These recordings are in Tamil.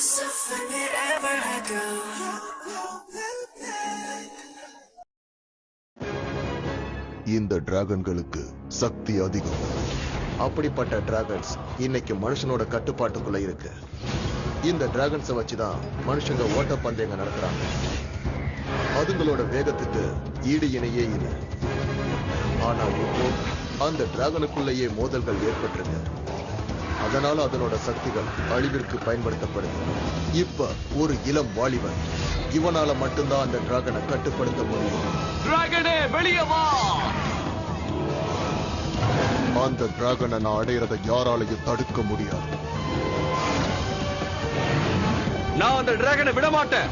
இந்த டிராகன்களுக்கு சக்தி அதிகம். அப்படிப்பட்ட டிராகன்ஸ் இன்னைக்கு மனுஷனோட கட்டுப்பாட்டுக்குள்ள இருக்கு. இந்த டிராகன்ஸை வச்சுதான் மனுஷங்க ஓட்டப்பந்தயங்க நடக்கிறாங்க. அதுங்களோட வேகத்துக்கு ஈடு இணையே இல்லை. ஆனா இப்போ அந்த டிராகனுக்குள்ளேயே மோதல்கள் ஏற்பட்டிருக்கு. அதனால அதனோட சக்திகள் அழிவிற்கு பயன்படுத்தப்படுது. இப்ப ஒரு இளம் வாலிபன், இவனால மட்டும்தான் அந்த டிராகனை கட்டுப்படுத்த முடியும். டிராகனே வெளியே வா! அந்த டிராகனை நான் அடையிறதை யாராலையும் தடுக்க முடியாது. நான் அந்த டிராகனை விட மாட்டேன்.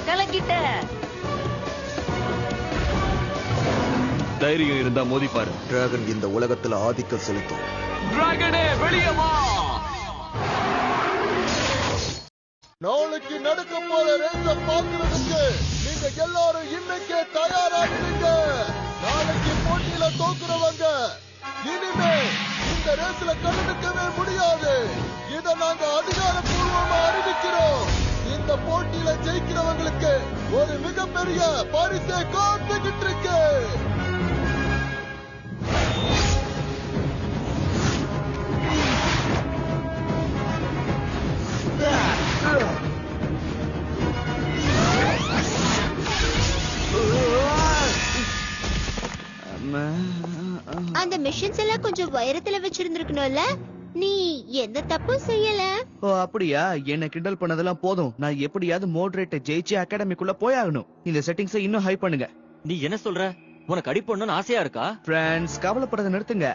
கலக்கிட்ட. தைரியம் இருந்தா மோதிப்பாரு. டிராகன் இந்த உலகத்துல ஆதிக்கம் செலுத்தும். டிராகனே வெளியே வா! நாளைக்கு நடக்க போற ரேஸ பாக்குறதுக்கு நீங்க எல்லாரும் இன்னைக்கே தயாராகிடுங்க. நாளைக்கு போட்டியில தோக்குறவங்க இனிமே இந்த ரேஸ்ல கலந்துக்கவே முடியாது. இதை நாங்க அதிகாரப்பூர்வமா அறிவிக்கிறோம். இந்த போட்டியில ஜெயிக்கிறவங்களுக்கு ஒரு மிகப்பெரிய பரிசை காத்துக்கிட்டு இருக்கு. அந்த மிஷன்ஸ் எல்லாம் கொஞ்சம் உயரத்துல வச்சிருந்திருக்கணும்ல. நீ எந்த தப்பும் செய்யல. ஓ அப்படியா? என்ன கிண்டல் பண்ணதெல்லாம் போதும். நான் எப்படியாவது மோடரேட்டை ஜெயிச்சு அகாடமிக்குள்ள போயாகணும். இந்த செட்டிங்ஸை இன்னும் ஹை பண்ணுங்க. நீ என்ன சொல்ற? உனக்கு அடிப்படணும்னு ஆசையா இருக்கா? ஃப்ரெண்ட்ஸ், கவலைப்படுறத நிறுத்துங்க.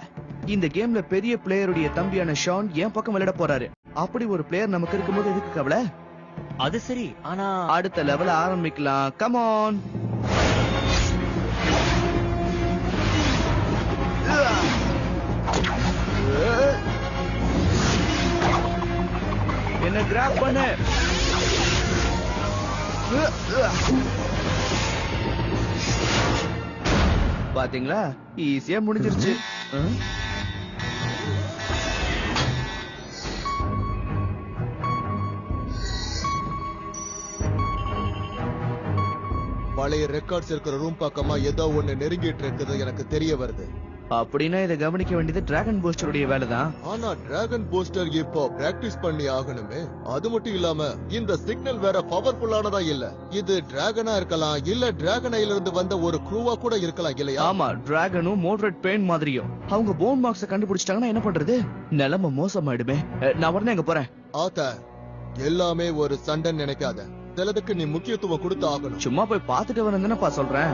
இந்த கேம்ல பெரிய பிளேயருடைய தம்பியான ஷான் என் பக்கம் விளையாட போறாரு. அப்படி ஒரு பிளேயர் நமக்கு இருக்கும்போது எதுக்கு கவலை? அது சரி, ஆனா அடுத்த லெவல ஆரம்பிக்கலாம். Come on. என்ன கிராப் பண்ணு. பாத்தீங்களா, ஈஸியா முடிஞ்சிருச்சு. பழைய ரெக்கார்ட்ஸ் இருக்கிற ரூம் பக்கமா ஏதோ ஒண்ணு நெருங்கிட்டு இருக்குது எனக்கு தெரிய வருது. அப்படின்னா இதை கவனிக்க வேண்டியது டிராகன் பூஸ்டருடைய வேலைதான். ஆனா டிராகன் பூஸ்டர் இப்போ பிராக்டிஸ் பண்ணி ஆகணுமே. அது மட்டும் இல்லாம இந்த சிக்னல் வேற பவர்ஃபுல்லானதா இல்ல. இது டிராகனா இருக்கலாம், இல்ல டிராகனையில இருந்து வந்த ஒரு க்ரூவா கூட இருக்கலாம் இல்லையா? ஆமா, டிராகனும் மோட்ரேட் பெயின் மாதிரியும். அவங்க போன் மார்க்ஸ கண்டுபிடிச்சிட்டாங்கன்னா என்ன பண்றது? நிலைமை மோசமாயிடுமே. நான் உடனே அங்க போறேன். ஆத்தா, எல்லாமே ஒரு சண்டைன்னு நினைக்காத. சிலதுக்கு நீ முக்கியத்துவம் கொடுத்து ஆகணும். சும்மா போய் பாத்துட்டு வரேன்னு சொல்றேன்.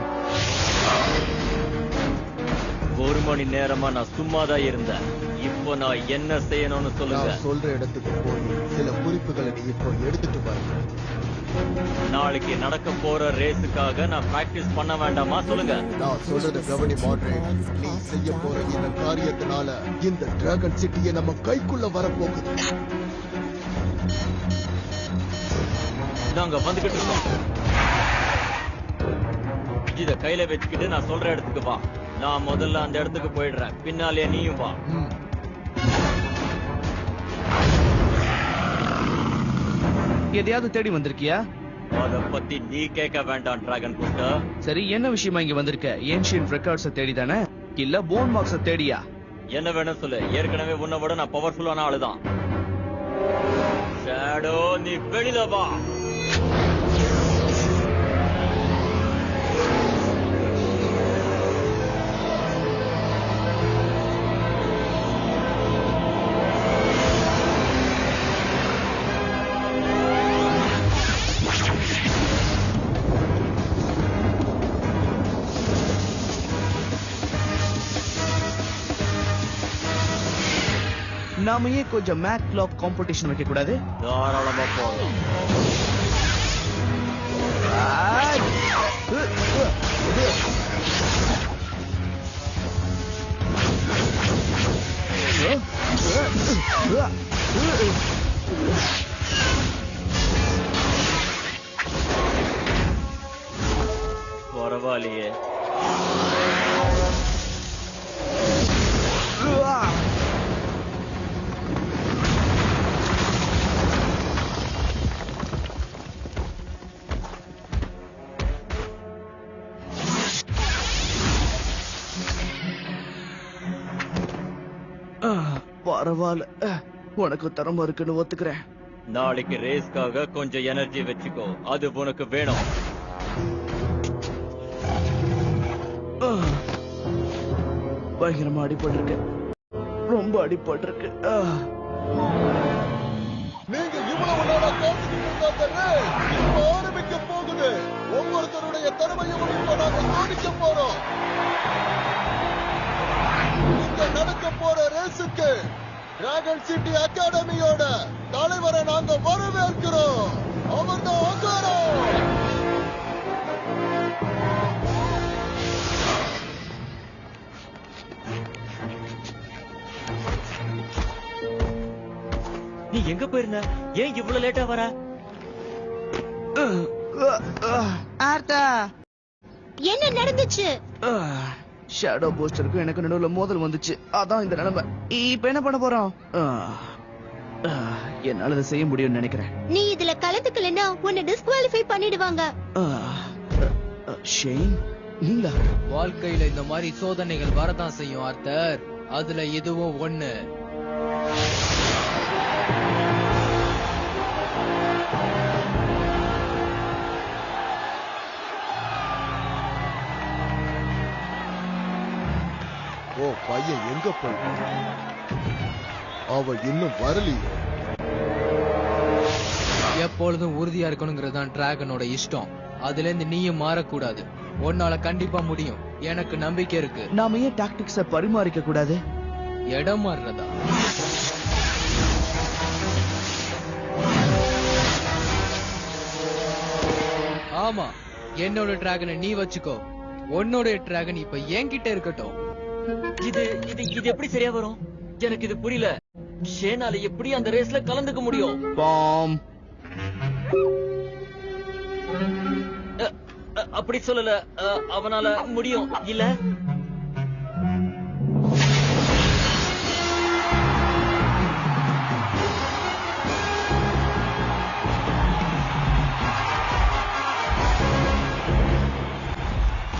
ஒரு மணி நேரமா நான் சும்மாதான் இருந்தேன். இப்போ நான் என்ன செய்யணும்னு சொல்லுங்க. சொல்ற இடத்துக்கு போய் சில குறிப்புகளை நீ இப்போ எடுத்துட்டு வர. நாளைக்கு நடக்க போற ரேஸுக்காக நான் பிராக்டிஸ் பண்ண வேண்டாமா? சொல்லுங்க. நான் சொல்றத கவனி மாட்ரேட். நீ செய்ய போற இந்த காரியத்தினால இந்த டிராகன் சிட்டியை நம்ம கைக்குள்ள வரப்போகுது. நாங்க வந்துகிட்டு இருக்கோம். இத கையில வச்சுக்கிட்டு நான் சொல்ற இடத்துக்கு வா. நான் முதல்ல அந்த இடத்துக்கு போயிடுறேன். பின்னாலே நீயும் வா. எதையாவது தேடி வந்திருக்கியா? அத பத்தி நீ கேட்க வேண்டாம் டிராகன் பூஸ்டர். சரி, என்ன விஷயமா இங்க வந்திருக்க? ஏன்ஷியன்ட் ரெக்கார்ட்ஸ தேடிதானே, இல்ல போன் மார்க்ஸ தேடியா? என்ன வேணும் சொல்லு. ஏற்கனவே உன்னை விட நான் பவர்ஃபுல்லான ஆளுதான். ஷேடோ, நீ வெளியில வா. நாம ஏன் கொஞ்சம் மேக் கிளாக் காம்படிஷன் வைக்க கூடாது? தாராளமா போகலாம். பரவாயில்லையே. பரவாயில்ல, உனக்கு திறமை இருக்குன்னு ஒத்துக்கிறேன். நாளைக்கு ரேஸ்க்காக கொஞ்சம் எனர்ஜி வச்சுக்கோ, அது உனக்கு வேணும். பயங்கரமா அடிபட்டிருக்கு, ரொம்ப அடிபட்டிருக்கு. நீங்க இவ்வளவு நாளா காத்துக்கிட்டு இருந்த அந்த race இப்ப ஆரம்பிக்க போகுது. ஒவ்வொருத்தருடைய திறமையும் இப்ப நாங்க சோதிக்க போறோம். இங்க நடக்க போற ரேஸுக்கு டிராகன் சிட்டி அகாடமியோட தலைவரை நாங்க வரவேற்கிறோம். அவன் தான் அகாரோ. நீ எங்க போயிருந்த? ஏன் இவ்வளவு லேட்டா வர? ஆர்த்தா, என்ன நடந்துச்சு? ஷேடோ போஸ்டருக்கும் எனக்கு நடுவுல மோதல் வந்துச்சு, அதான் இந்த நிலைமை. இப்ப என்ன பண்ண போறோம்? என்னால அதை செய்ய முடியும்னு நினைக்கிறேன். நீ இதுல கலந்துக்கலன்னா உன்னை டிஸ்குவாலிஃபை பண்ணிடுவாங்க. ஷேன், நீங்களா? வாழ்க்கையில இந்த மாதிரி சோதனைகள் வரதான் செய்யும் ஆர்த்தர். அதுல இதுவும் ஒண்ணு. ஓ பையன் எங்க போய்? அவ இன்னும் வரலையே. எப்பொழுதும் உறுதியா இருக்கணுங்கிறது தான் டிராகனோட இஷ்டம். அதுல இருந்து நீயும் மாறக்கூடாது. உன்னால கண்டிப்பா முடியும், எனக்கு நம்பிக்கை இருக்கு. நாம ஏன் டாக்டிக்ஸ பரிமாறிக்க கூடாது? இடம் மாறுறதா? ஆமா, என்னோட டிராகனை நீ வச்சுக்கோ. உன்னோட டிராகன் இப்ப என்கிட்ட இருக்கட்டும். இது இது இது எப்படி சரியா வரும்? எனக்கு இது புரியல. ஷேனால எப்படி அந்த ரேஸ்ல கலந்துக்க முடியும்? பாம். அப்படி சொல்லல. அவனால முடியும் இல்ல?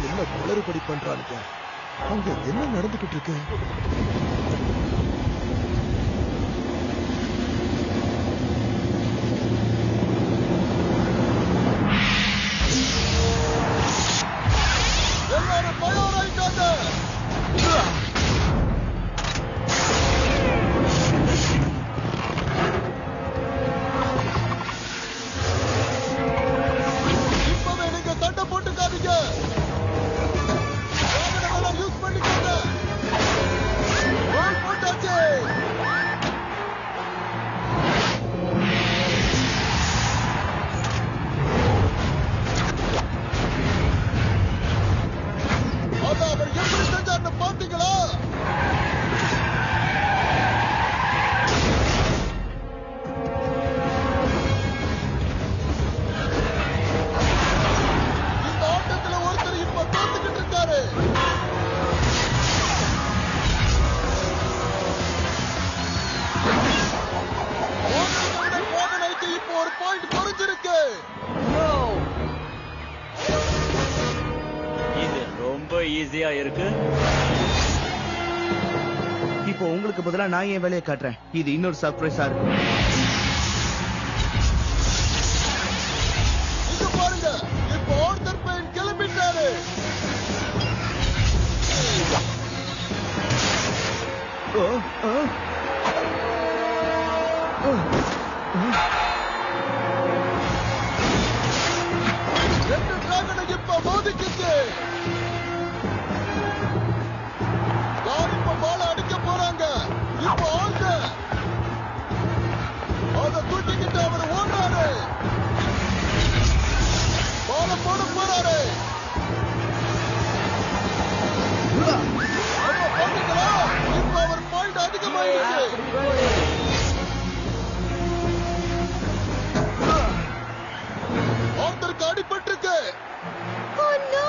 என்ன குளறுபடி பண்றானுங்க? அங்க என்ன நடந்துகிட்டு இருக்கு? எல்லாரும் தயாராயிட்டாங்க. இப்பவே நீங்க சண்டை போட்டுக்காதீங்க. யூஸ் பண்ணிக்கோங்க. போட்டாச்சு. அதான் அவர் எப்படி செஞ்சார்னு பாத்தீங்களா? இந்த ஆட்டத்துல ஒருத்தர் இப்ப தோத்துக்கிட்டு இருக்காரு. மோகனைக்கு இப்போ ஒரு பாயிண்ட் குறைஞ்சிருக்கு. இது ரொம்ப ஈஸியா இருக்கு. இப்போ உங்களுக்கு பதிலா நான் என் வேலையை காட்டுறேன். இது இன்னொரு சர்ப்ரைஸா இருக்கும். இங்க பாருங்க, இப்போ ஆர்தர் பெயின் கிளம்பிட்டாரு. ரெண்டு டிராகனை இப்ப மோதிக்கிச்சு. யார் இப்ப பால அடிக்க போறாங்க? இப்ப ஆழ்ந்த அதை தூக்கிக்கிட்டு அவர் ஓடுறாரு. பால போட போறாரு. அப்ப பாத்தீங்களா? இப்ப அவர் பாயிண்ட் அதிகமாயிடுச்சு. ஆர்தருக்கு அடிபட்டிருக்கு. Oh no!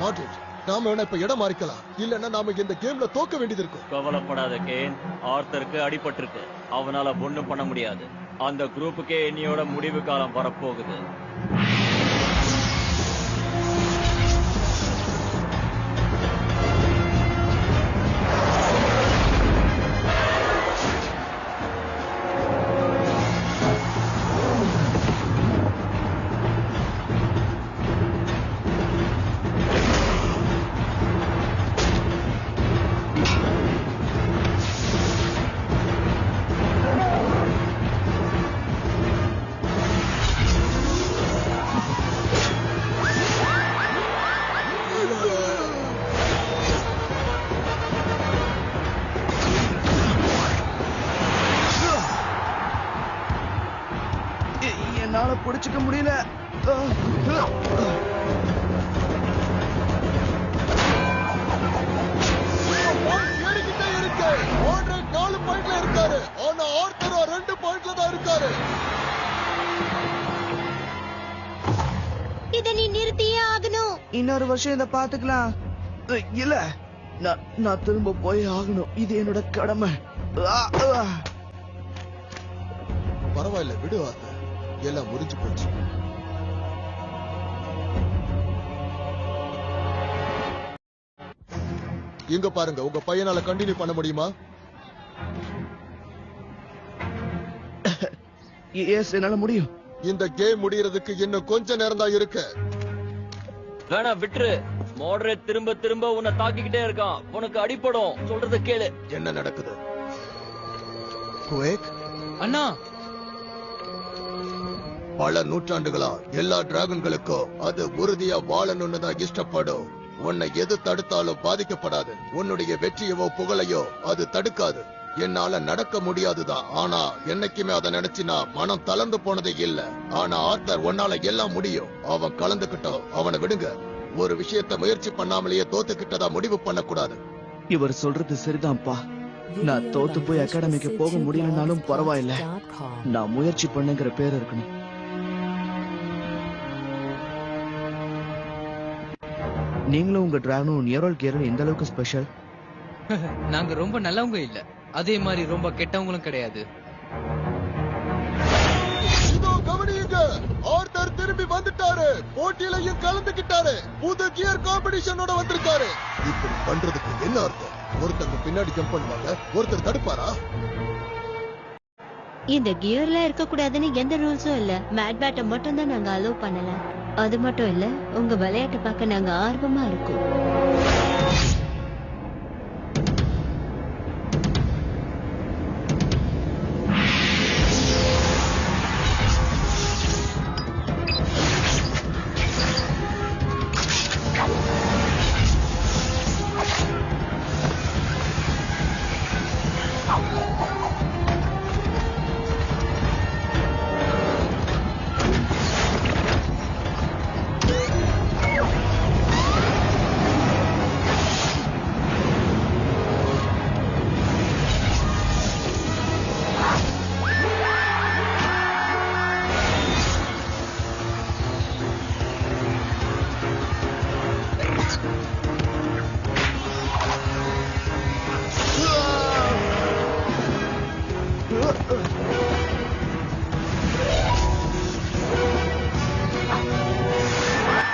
Not it. நாம வேணா இப்ப இடம் மாறிக்கலாம், இல்லன்னா நாம இந்த கேம்ல தோக்க வேண்டியது இருக்கும். கவலைப்படாத கேன், ஆர்த்தருக்கு அடிபட்டிருக்கு. அவனால ஒண்ணும் பண்ண முடியாது. அந்த குரூப்புக்கே என்னையோட முடிவு காலம் வரப்போகுது. என்னால புடிச்சுக்க முடியல. ஏறிக்கிட்டே இருக்கு. ஆர்டர் 4 பாயிண்ட்ல இருக்காரு, ஆனா ஆர்த்தர் 2 பாயிண்ட்ல தான் இருக்காரு. இத நீ நிறுத்தியே ஆகணும். இன்னொரு வருஷம் இத பாத்துக்கலாம். இல்ல, நான் திரும்ப போய் ஆகணும். இது என்னோட கடமை. பரவாயில்ல, விடு ஆர்த்தர், எல்லாம் முடிஞ்சு போச்சு. இங்க பாருங்க, உங்க பையனால கண்டினியூ பண்ண முடியுமா? எஸ், என்னால முடியும். இந்த கேம் முடியறதுக்கு இன்னும் கொஞ்ச நேரம் தான் இருக்கு. வேணா விட்டுரு. மாடரேட் திரும்ப திரும்ப உன்னை தாக்கிக்கிட்டே இருக்கான். உனக்கு அடிபடும். சொல்றத கேளு. என்ன நடக்குது? குவேக், அண்ணா, பல நூற்றாண்டுகளா எல்லா டிராகன்களுக்கும் அது உறுதியா வாழணும்னு தான் இஷ்டப்படும். உன்னை எது தடுத்தாலும் பாதிக்கப்படாது. உன்னுடைய வெற்றியவோ புகழையோ அது தடுக்காது. என்னால நடக்க முடியாதுதான், ஆனா என்னைக்குமே அதை நினைச்சு நான் மனம் தளர்ந்து போனதே இல்ல. ஆனா ஆர்த்தர், உன்னால எல்லாம் முடியும். அவன் கலந்துகிட்டோம், அவனை விடுங்க. ஒரு விஷயத்த முயற்சி பண்ணாமலேயே தோத்துக்கிட்டதா முடிவு பண்ணக்கூடாது. இவர் சொல்றது சரிதான்ப்பா. நான் தோத்து போய் அகாடமிக்கு போக முடியலனாலும் பரவாயில்ல, நான் முயற்சி பண்ணுங்கிற பேர் இருக்கணும். நீங்களும் உங்க டிராகனும் நியரோல் கேரும் எந்த அளவுக்கு ஸ்பெஷல்? நாங்க ரொம்ப நல்லவங்க இல்ல, அதே மாதிரி ரொம்ப கெட்டவங்களும் கிடையாது. இதோ கவனியுங்க, ஆர்த்தர் திரும்பி வந்துட்டாரு. போட்டியிலையும் கலந்துக்கிட்டாரு. புது கியர் காம்படிஷனோட வந்திருக்காரு. இப்படி பண்றதுக்கு என்ன அர்த்தம்? ஒருத்தங்க பின்னாடி ஜம்ப் பண்ணுவாங்க, ஒருத்தர் தடுப்பாரா? இந்த கியர்ல இருக்க கூடாதுன்னு எந்த ரூல்ஸும் இல்ல. மேட் பேட்டை மட்டும் தான் நாங்க அலோவ் பண்ணல. அது மட்டும் இல்ல, உங்க விளையாட்டை பார்க்க நாங்க ஆர்வமா இருக்கோம்.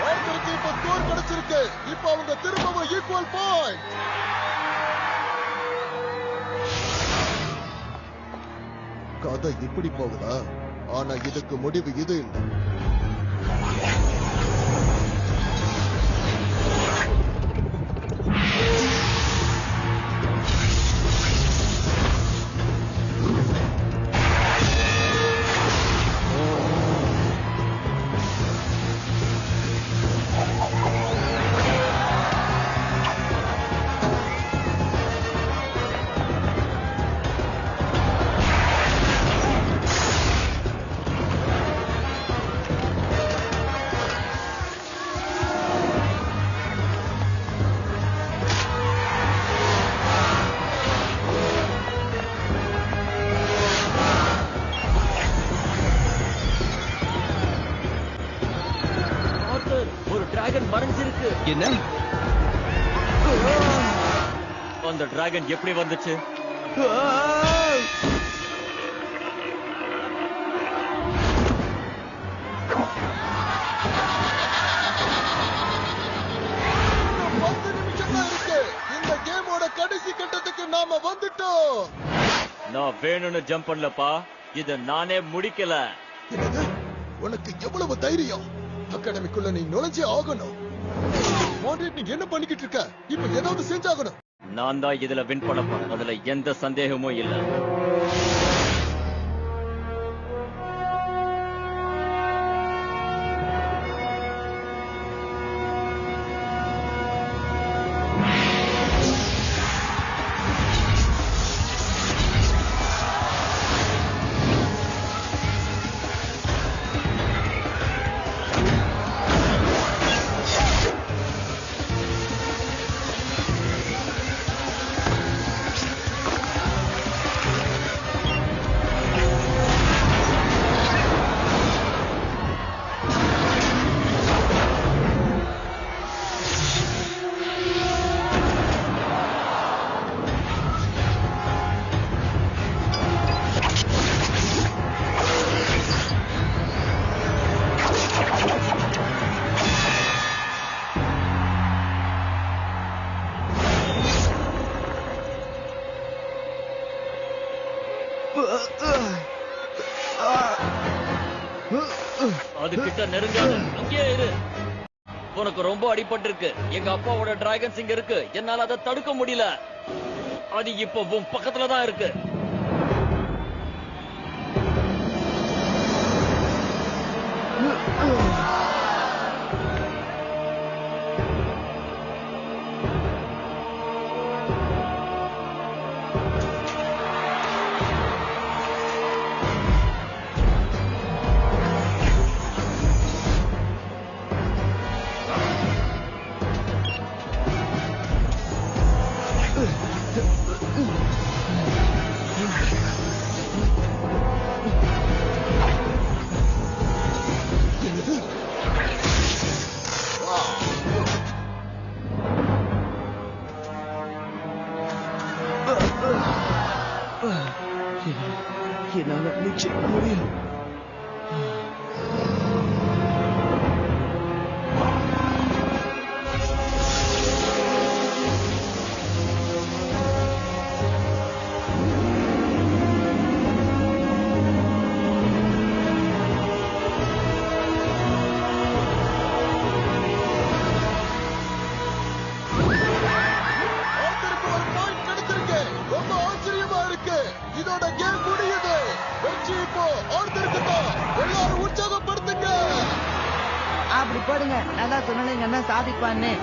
ஆர்த்தருக்கு இப்ப ஸ்கோர் கிடைச்சிருக்கு. இப்ப அவங்க திரும்பவும் ஈக்குவல் பாயிண்ட். கதை இப்படி போகுதா? ஆனா இதுக்கு முடிவு இது இல்லை. ஆர்த்தர், ஒரு டிராகன் மறைஞ்சிருக்கு. என்ன? அந்த டிராகன் எப்படி வந்துச்சு? இன்னும் 10 நிமிஷம் தான் இருக்கு. இந்த கேமோட கடைசி கட்டத்துக்கு நாம வந்துட்டோம். நான் வேணும்னு ஜம்ப் பண்ணலப்பா, இத நானே முடிக்கல. என்னது? உனக்கு எவ்வளவு தைரியம்? அகாடமிக்குள்ள நீ நுழைஞ்சே ஆகணும். மாட்ரிட், நீ என்ன பண்ணிக்கிட்டு இருக்க? இப்ப ஏதாவது செஞ்சாகணும். நான் தான் இதுல வின் பண்ண போறேன், அதுல எந்த சந்தேகமும் இல்ல. அது கிட்ட நெருங்காத, அங்கேயே இரு. உனக்கு ரொம்ப அடிபட்டு இருக்கு. எங்க அப்பாவோட டிராகன்ஸ் இங்க இருக்கு, என்னால அதை தடுக்க முடியல. அது இப்போ உன் பக்கத்துல தான் இருக்கு. என்னால நிச்சயம் முடியும். ஆர்த்தருக்கு ஒரு பாயிண்ட் கிடைச்சிருக்கு. ரொம்ப ஆச்சரியமா இருக்கு. இதோட கேம் முடியுது. வெற்றி இப்போ ஆர்த்தருக்கு தான். எல்லாரும் உற்சாகப்படுத்துங்க. அப்படி போடுங்க. நான் தான் சொன்னேன் எங்க அண்ணன் சாதிப்பான்னு.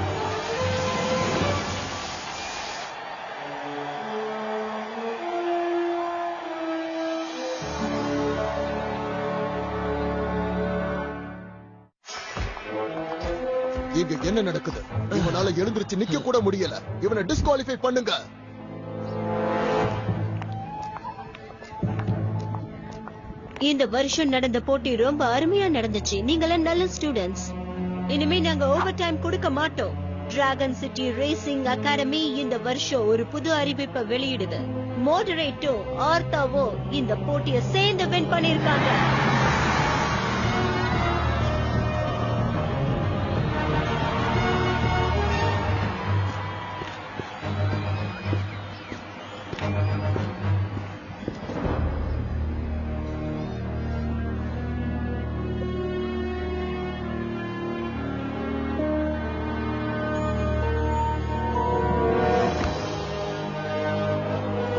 இங்க என்ன நடக்குது? இவனால எழுந்திருச்சு நிக்க கூட முடியல. இவனை டிஸ்குவாலிஃபை பண்ணுங்க. இந்த வருஷம் நடந்த போட்டி ரொம்ப அருமையா நடந்துச்சு. நீங்களாம் நல்ல ஸ்டூடெண்ட்ஸ். இனிமே நாங்க ஓவர் டைம் கொடுக்க மாட்டோம். டிராகன் சிட்டி ரேசிங் அகாடமி இந்த வருஷம் ஒரு புது அறிவிப்பை வெளியிடுது. மோடரேட்டோ ஆர்த்தாவோ இந்த போட்டியை சேர்ந்து வின் பண்ணிருக்காங்க.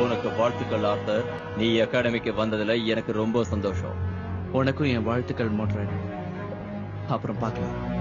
உனக்கு வாழ்த்துக்கள் ஆர்த்தர். நீ அகாடமிக்கு வந்ததுல எனக்கு ரொம்ப சந்தோஷம். உனக்கும் என் வாழ்த்துக்கள் மோட்ரேட். அப்புறம் பார்க்கலாம்.